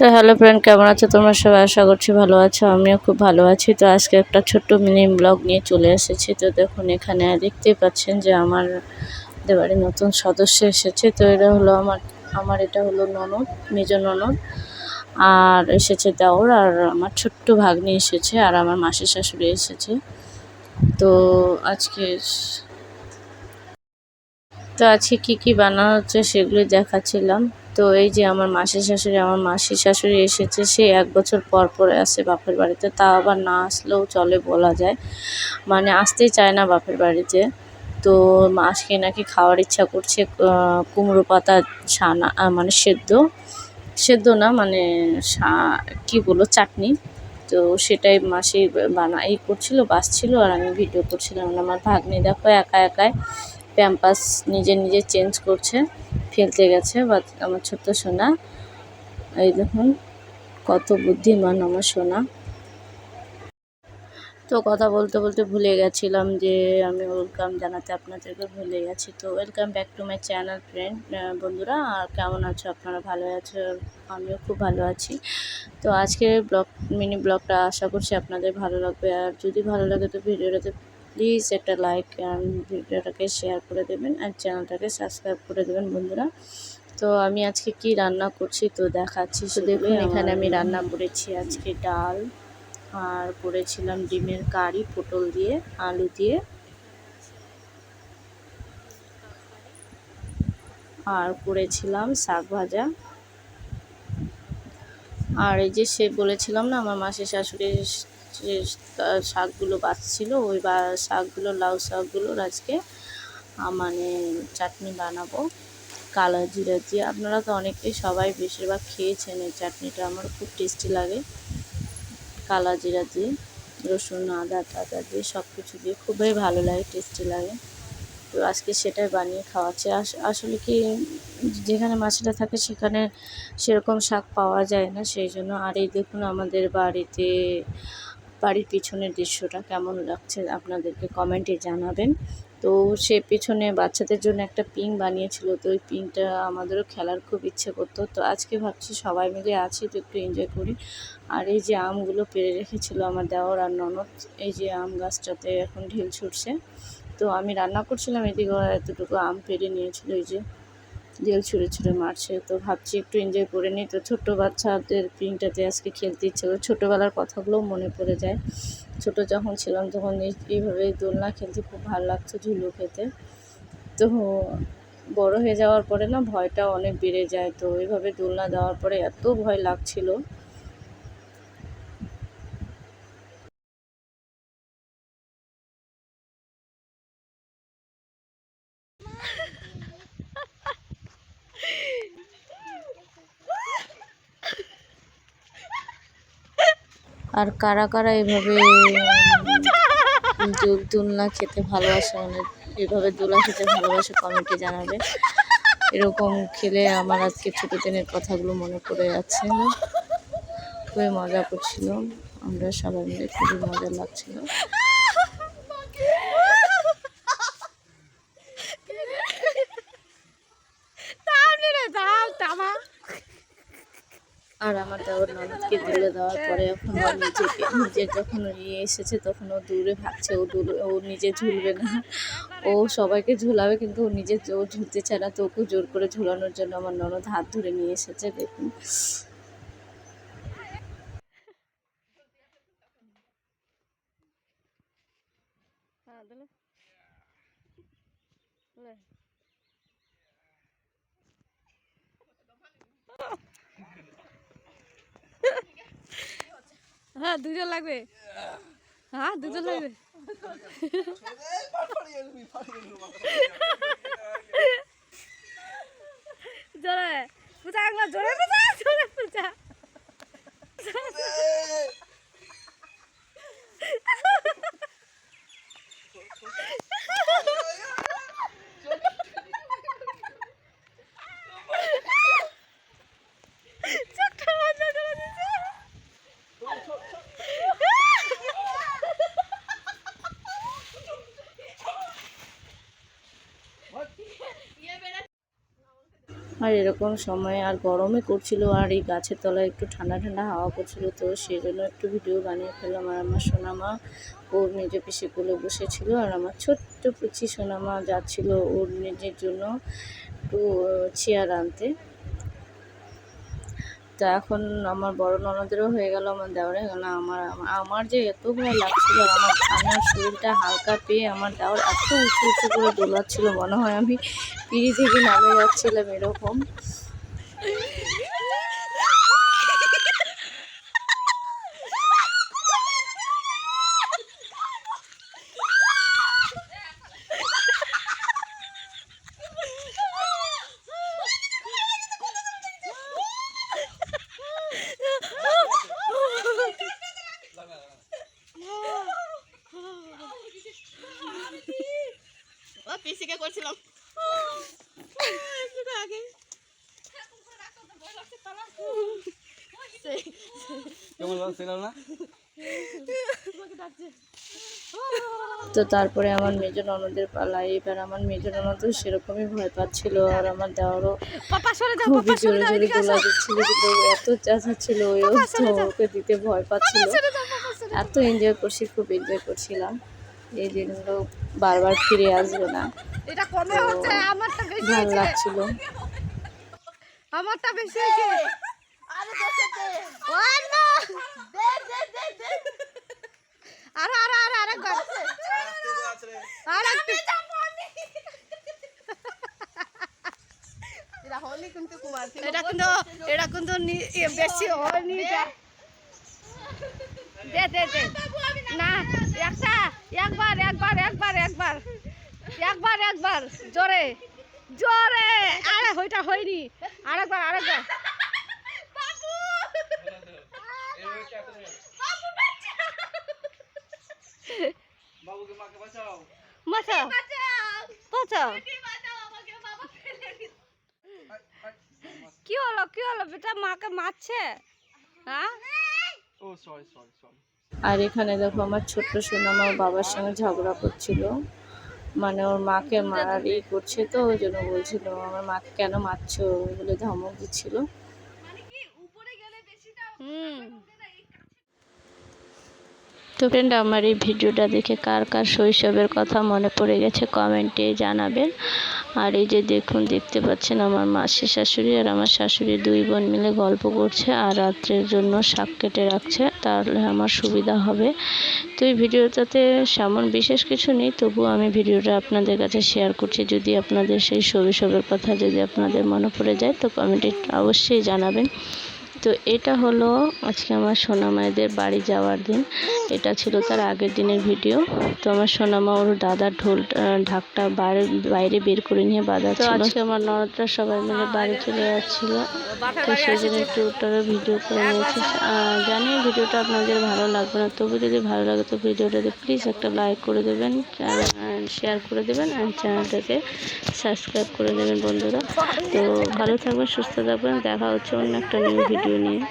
তো hello friend, কেমন আছো তোমরা সবাই? আশা করছি ভালো আছো, আমিও খুব ভালো আছি। তো আজকে একটা ছোট্ট মিনি ব্লগ নিয়ে চলে এসেছি। তো দেখুন, এখানে দেখতেই পাচ্ছেন যে আমার বাড়ির নতুন সদস্য এসেছে। তো এটা হলো আমার এটা হলো ননদ, মেজ ননদ, আর এসেছে দেওর, আর আমার ছোট্ট ভাগ্নি এসেছে, আর আমার মাসির শাশুড়ি এসেছে। তো আজকে আজকে কী বানানো হচ্ছে সেগুলি দেখাচ্ছিলাম। তো এই যে আমার মাসির শাশুড়ি এসেছে। সে 1 বছর পর পর আসে বাপের বাড়িতে, তা আবার না আসলেও চলে বলা যায়, মানে আসতেই চায় না বাপের বাড়িতে। তো আজকে নাকি খাওয়ার ইচ্ছা করছে কুমড়ো পাতা ছানা, মানে সেদ্ধ না, মানে কি বলবো, চাটনি। তো সেটাই মাসি করছিল, বাসছিল, আর আমি ভিডিও করছিলাম। আমার ভাগ্নি দেখো একা একাই প্যাম্পাস নিজে চেঞ্জ করছে, ফেলতে গেছে। বা আমার ছোট্ট সোনা, এই দেখুন কত বুদ্ধিমান আমার সোনা। তো কথা বলতে বলতে ভুলে গেছিলাম যে আমি ওয়েলকাম জানাতে আপনাদেরকে ভুলে গেছি। তো welcome back to my channel friend, বন্ধুরা, আর কেমন আছো আপনারা? ভালো আছো? আমিও খুব ভালো আছি। তো আজকের মিনি ব্লগটা আশা করছি আপনাদের ভালো লাগবে। আর যদি ভালো লাগে তো ভিডিওটাতে প্লিজ একটা লাইক, ভিডিওটাকে শেয়ার করে দেবেন, আর চ্যানেলটাকে সাবস্ক্রাইব করে দেবেন বন্ধুরা। তো আমি আজকে কি রান্না করছি তো দেখাচ্ছি। তো দেখুন, এখানে আমি রান্না করেছি আজকে ডাল, আর করেছিলাম ডিমের কারি পটল দিয়ে, আলু দিয়ে, আর করেছিলাম শাক ভাজা। আর এই যে সে বলেছিলাম না, আমার মাসির শাশুড়ির যে শাকগুলো বাঁচছিল, ওই শাকগুলো, লাউ শাকগুলোর আজকে মানে চাটনি বানাবো কালো জিরা দিয়ে। আপনারা তো অনেকেই সবাই বেশিরভাগ খেয়েছেন এই চাটনিটা, আমার খুব টেস্টি লাগে। কালো জিরা দিয়ে, রসুন আদা টাদা দিয়ে, সব কিছু দিয়ে খুবই ভালো লাগে, টেস্টি লাগে। তো আজকে সেটাই বানিয়ে খাওয়াচ্ছে। আসলে কি, যেখানে মাছটা থাকে সেখানে সেরকম শাক পাওয়া যায় না, সেই জন্য। আর এই দেখুন আমাদের বাড়ির পিছনের দৃশ্যটা কেমন লাগছে আপনাদেরকে কমেন্টে জানাবেন। তো সে পিছনে বাচ্চাদের জন্য একটা পিং বানিয়েছিল। তো ওই পিংটা আমাদেরও খেলার খুব ইচ্ছে করতো। তো আজকে ভাবছি সবাই মিলে আছি তো একটু এনজয় করি। আর এই যে আমগুলো পেড়ে রেখেছিল আমার দেওর আর ননদ, এই যে আম গাছটাতে এখন ঢিল ছুটছে। তো আমি রান্না করছিলাম, এদিকে ওরা এতটুকু আম পেড়ে নিয়েছিল, এই যে ঢিল ছুঁড়ে মারছে। তো ভাবছি একটু এনজয় করে নিই। তো ছোট্ট বাচ্চাদের পিংটাতে আজকে খেলতে ইচ্ছে করে, ছোটোবেলার কথাগুলোও মনে পড়ে যায়। ছোট যখন ছিলাম তখন এইভাবে দোলনা খেলতে খুব ভালো লাগতো, ঝুলো খেতে। তো বড় হয়ে যাওয়ার পরে না ভয়টাও অনেক বেড়ে যায়। তো এইভাবে দোলনা দেওয়ার পরে এত ভয় লাগছিল। আর কারা কারা এভাবে দোলনা খেতে ভালোবাসে, মানে এভাবে দোলা খেতে ভালোবাসে, কমেন্টে জানাবে। এরকম খেলে আমার আজকে ছোটো দিনের কথাগুলো মনে পড়ে যাচ্ছে। খুবই মজা করছিল, আমরা সবাই মিলে খুবই মজা লাগছিল। আর আমার দেওয়ার ননদকে তুলে দেওয়ার পরে এখন ও নিজের যখন এসেছে তখন ও দূরে ভাবছে, ও নিজে ঝুলবে না, ও সবাইকে ঝুলাবে, কিন্তু ও ঝুলতে চায় না। তো ওকে জোর করে ঝুলানোর জন্য আমার ননদ হাত ধরে নিয়ে এসেছে, দেখুন। হ্যাঁ, দুজন লাগবে। হ্যাঁ, দুজন লাগবে। জোরে পূজা, একবার জোরে পূজা। আর এরকম সময় আর গরমে করছিল, আর এই গাছের তলায় একটু ঠান্ডা ঠান্ডা হাওয়া করছিল, তো সেই জন্য একটু ভিডিও বানিয়ে ফেললাম। আর আমার সোনামা ওর মেজো পিসি কোলে বসেছিল, আর আমার ছোট্ট পুচি সোনামা যাচ্ছিল ওর নিজের জন্য একটু চেয়ার আনতে। তো এখন আমার বড় ননদেরও হয়ে গেল, আমার দেওয়ার হয়ে গেল। আমার যে এত ভয় লাগছিল, আর আমার শরীরটা হালকা পেয়ে আমার দেওয়ার এত উঁচু উঁচু করে দোলাচ্ছিল, মনে হয় আমি পিড়ি থেকে নামে যাচ্ছিলাম এরকম। পিসিকে করছিলাম আগে কেমন লাগছিল না? তো তারপরে আমার মেজো ননদের পালা। এবার আমার মেজো ননদও সেরকমই ভয় পাচ্ছিল, আর আমার দেওয়ারও খুবই জোরে জোরে দোলা দিচ্ছিল, কিন্তু এত চেঁচাচ্ছিল ওও তো ওকে দিতে ভয় পাচ্ছিল। এত এনজয় করছি, খুব এনজয় করছিলাম। এই দিনগুলো বারবার ফিরে আসবে না, এটা কমে হচ্ছে, আমারটা বেশি ভালো হয়েছে, লাগছিল। আমারটা বেশি হয়েছে। আরে দেখে দে ওই না, দে আরে আরে আরে আরেকবার, আরেকটু। এরা হলি কিন্তু কুমার এটা কিন্তু বেশি হয়নি। দে দে দে না, একটা একবার একবার একবার একবার একবার একবার জোরে জোরে। আরে ওইটা হয়নি, আরেকবার আরেকবার। বাবুকে মাকে বাঁচাও বাঁচাও বাঁচাও। কি হলো কি হলো, বেটা মাকে মারছে? হ্যাঁ, ও সরি সরি সরি। আর এখানে দেখো আমার ছোট্ট সোনামা ওর বাবার সঙ্গে ঝগড়া করছিল, মানে ওর মাকে মারারি করছে, তো ওই জন্য বলছিল আমার মাকে কেন মারছো বলে ধমক দিচ্ছিল। তো ফ্রেন্ড, আমার এই ভিডিওটা দেখে কার কার শৈশবের কথা মনে পড়ে গেছে কমেন্টে জানাবেন। আর এই যে দেখুন, দেখতে পাচ্ছেন আমার মাসি শাশুড়ি আর আমার শাশুড়ি দুই বোন মিলে গল্প করছে, আর রাত্রের জন্য শাক কেটে রাখছে, তাহলে আমার সুবিধা হবে। তো এই ভিডিওটাতে সেমন বিশেষ কিছু নেই, তবুও আমি ভিডিওটা আপনাদের কাছে শেয়ার করছি। যদি আপনাদের সেই শৈশবের কথা যদি আপনাদের মনে পড়ে যায়, তো কমেন্টে অবশ্যই জানাবেন। তো এটা হলো আজকে আমার সোনামায়েদের বাড়ি যাওয়ার দিন, এটা ছিল তার আগের দিনের ভিডিও। তো আমার সোনামা ওর দাদার ঢাকটা বাইরে বের করে নিয়ে বাজাচ্ছিল। তো আজকে আমার ননদরা সবাই মিলে বাড়ি চলে যাচ্ছিল, তো সেই জন্য একটু ওটারও ভিডিও করে নিয়েছি। জানি ভিডিওটা আপনাদের ভালো লাগবে না, তবু যদি ভালো লাগে তো ভিডিওটাতে প্লিজ একটা লাইক করে দেবেন, শেয়ার করে দেবেন, আর চ্যানেলটাকে সাবস্ক্রাইব করে দেবেন বন্ধুরা। তো ভালো থাকবেন, সুস্থ থাকবেন, দেখা হচ্ছে অন্য একটা নিউ ভিডিও নিয়ে।